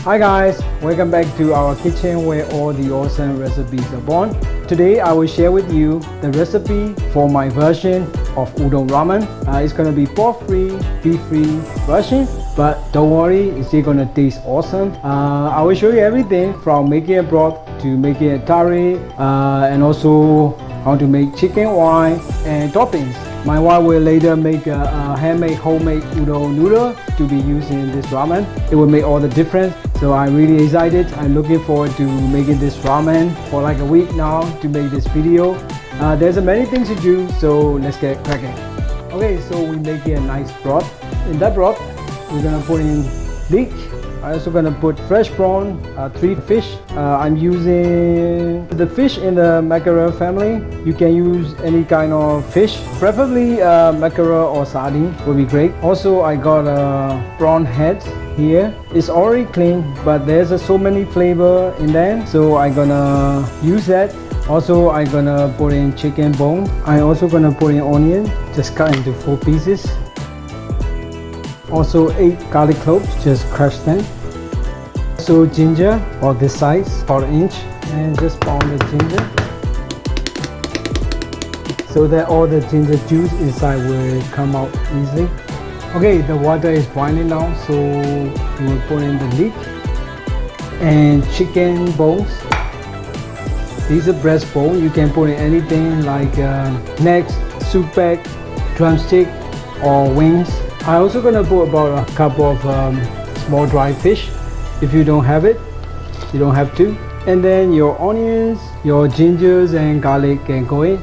Hi guys, welcome back to our kitchen where all the awesome recipes are born. Today I will share with you the recipe for my version of udon ramen. It's gonna be pork-free, beef-free version, but don't worry, it's still gonna taste awesome. I will show you everything from making a broth to making a tare, and also how to make chicken wine and toppings. My wife will later make a handmade homemade udon noodle to be used in this ramen. It will make all the difference. So I'm really excited. I'm looking forward to making this ramen for like a week now to make this video. There's many things to do, so let's get cracking. Okay, so we're making a nice broth. In that broth, we're gonna put in leek. I'm also gonna put fresh prawn, 3 fish. I'm using the fish in the mackerel family. You can use any kind of fish, preferably mackerel or sardine would be great. Also, I got a prawn head here. It's already clean, but there's so many flavor in there, so I'm gonna use that. Also, I'm gonna put in chicken bone. I'm also gonna put in onion, just cut into 4 pieces. Also 8 garlic cloves, just crush them. Also ginger, or this size, 1/4 inch, and just pound the ginger so that all the ginger juice inside will come out easily. Okay, the water is boiling now, so we will put in the leek and chicken bones. These are breast bone. You can put in anything like necks, soup bag, drumstick, or wings. I'm also gonna put about a cup of small dry fish. If you don't have it, you don't have to. And then your onions, your gingers and garlic can go in.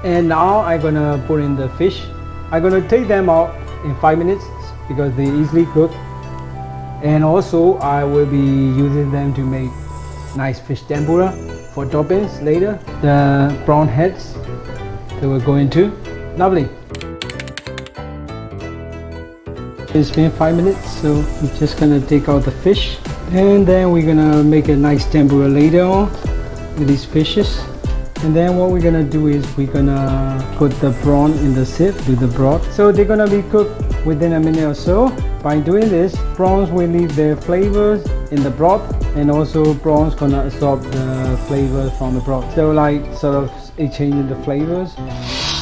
And now I'm gonna put in the fish. I'm gonna take them out in 5 minutes because they easily cook. And also I will be using them to make nice fish tempura for toppings later. The prawn heads that we're going to. Lovely. It's been 5 minutes, so we're just gonna take out the fish, and then we're gonna make a nice tempura later on with these fishes. And then what we're gonna do is we're gonna put the prawn in the sieve with the broth. So they're gonna be cooked within a minute or so. By doing this, prawns will leave their flavors in the broth, and also prawns gonna absorb the flavors from the broth. So like sort of exchanging the flavors.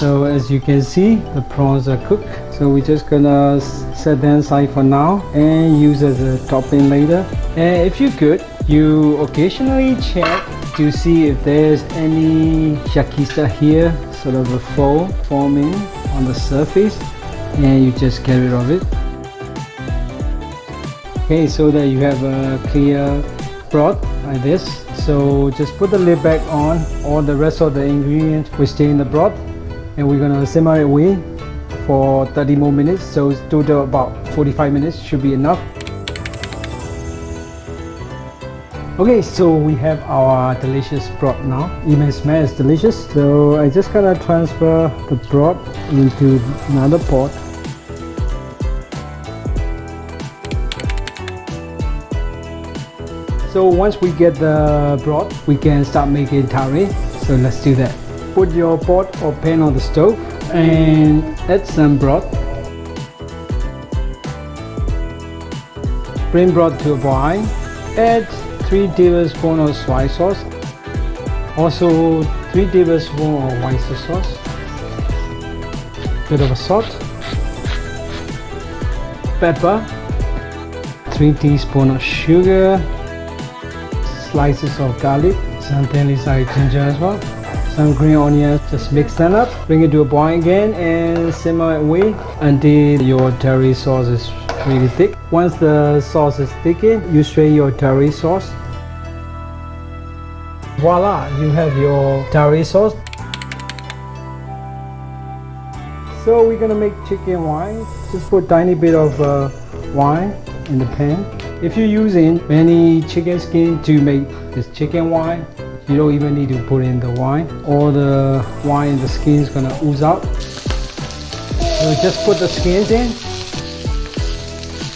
So as you can see, the prawns are cooked. So we're just gonna set them aside for now and use as a topping later. And if you could, you occasionally check to see if there's any shakista here, sort of a foam forming on the surface, and you just get rid of it. Okay, so that you have a clear broth like this. So just put the lid back on. All the rest of the ingredients will stay in the broth, and we're gonna simmer it away for 30 more minutes. So it's total about 45 minutes should be enough. Okay, so we have our delicious broth now. Even smells delicious. So I just gonna transfer the broth into another pot. So once we get the broth, we can start making tare. So let's do that. Put your pot or pan on the stove and add some broth. Bring broth to a boil. Add 3 tablespoons of soy sauce. Also 3 tablespoons of oyster sauce. Bit of salt. Pepper. 3 teaspoons of sugar. Slices of garlic. Some thinly sliced ginger as well. Some green onions, just mix them up, bring it to a boil again and simmer it away until your tare sauce is really thick. Once the sauce is thickened, you strain your tare sauce. Voila, you have your tare sauce. So we're gonna make chicken wine. Just put a tiny bit of wine in the pan. If you're using many chicken skin to make this chicken wine, you don't even need to put in the wine. All the wine in the skin is gonna ooze out. So just put the skins in.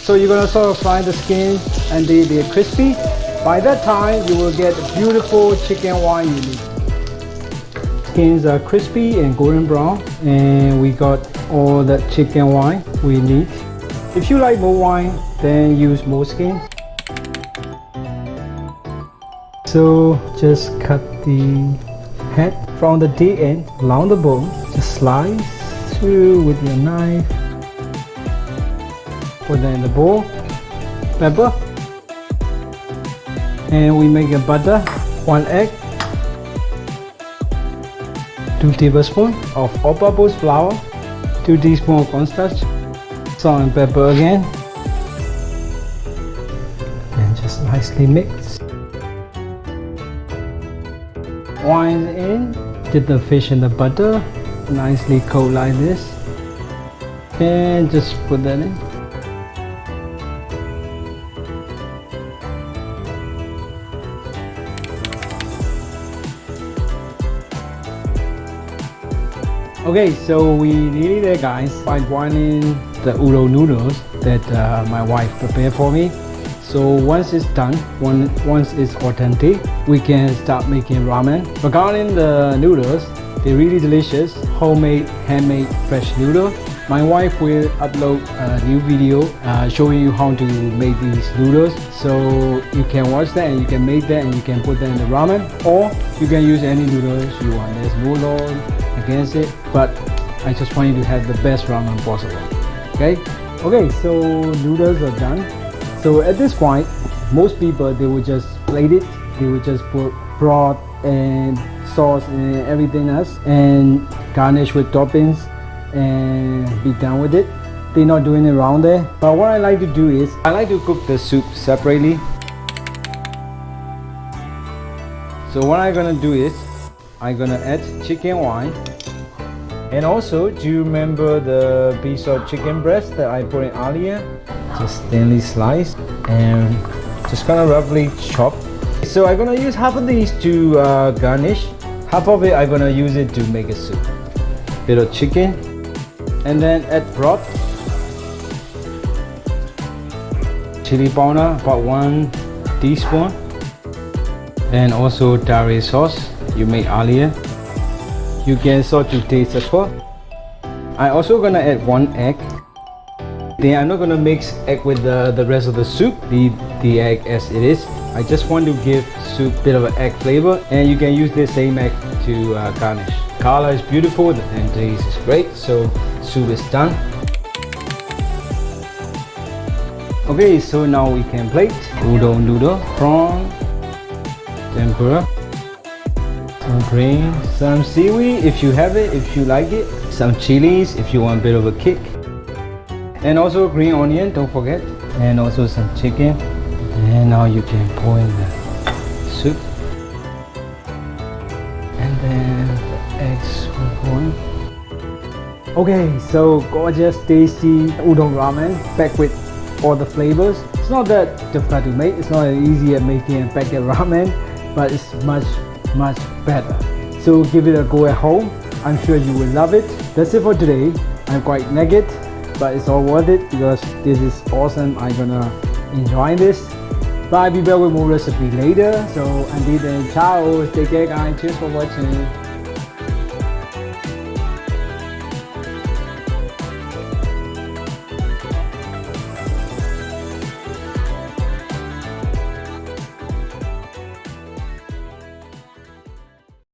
So you're gonna sort of fry the skins until they're crispy. By that time, you will get the beautiful chicken wine you need. Skins are crispy and golden brown, and we got all the chicken wine we need. If you like more wine, then use more skin. So just cut the head from the tail end along the bone. Just slice through with your knife. Put that in the bowl. Pepper. And we make a butter. 1 egg. 2 tablespoons of all-purpose flour. 2 teaspoons of cornstarch. Salt and pepper again. And just nicely mix. Wine in, dip the fish in the butter, nicely coat like this, and just put that in. Okay, so we nearly there, guys. By boiling the udon noodles that my wife prepared for me. So once it's done, once it's authentic, we can start making ramen. Regarding the noodles, they're really delicious, homemade, handmade, fresh noodle. My wife will upload a new video showing you how to make these noodles. So you can watch that and you can make that and you can put that in the ramen, or you can use any noodles you want. There's no law against it, but I just want you to have the best ramen possible. Okay, so noodles are done. So at this point, most people, they will just plate it. They will just put broth and sauce and everything else and garnish with toppings and be done with it. They're not doing it around there. But what I like to do is, I like to cook the soup separately. So what I'm gonna do is, I'm gonna add chicken wine. And also, do you remember the piece of chicken breast that I put in earlier? Just thinly sliced and just gonna roughly chop. So I'm gonna use half of these to garnish. Half of it I'm gonna use it to make a soup. Bit of chicken, and then add broth, chili powder about 1 teaspoon, and also tare sauce you made earlier. You can salt to taste as well. I'm also gonna add 1 egg. Then I'm not gonna mix egg with the rest of the soup. Leave the egg as it is. I just want to give soup a bit of an egg flavor, and you can use the same egg to garnish. Color is beautiful and taste is great. So soup is done. Okay, so now we can plate udon noodle, prawn, tempura, some green, some seaweed if you have it, if you like it, some chilies if you want a bit of a kick, and also green onion, don't forget, and also some chicken. And now you can pour in the soup, and then the eggs will go in. Okay, so gorgeous, tasty udon ramen packed with all the flavors. It's not that difficult to make. It's not easy at making a packet ramen, but it's much better. So give it a go at home. I'm sure you will love it. That's it for today. I'm quite naked, but it's all worth it because this is awesome. I'm gonna enjoy this. But I'll be back with more recipe later. So until then, ciao. Take care, guys. Cheers for watching.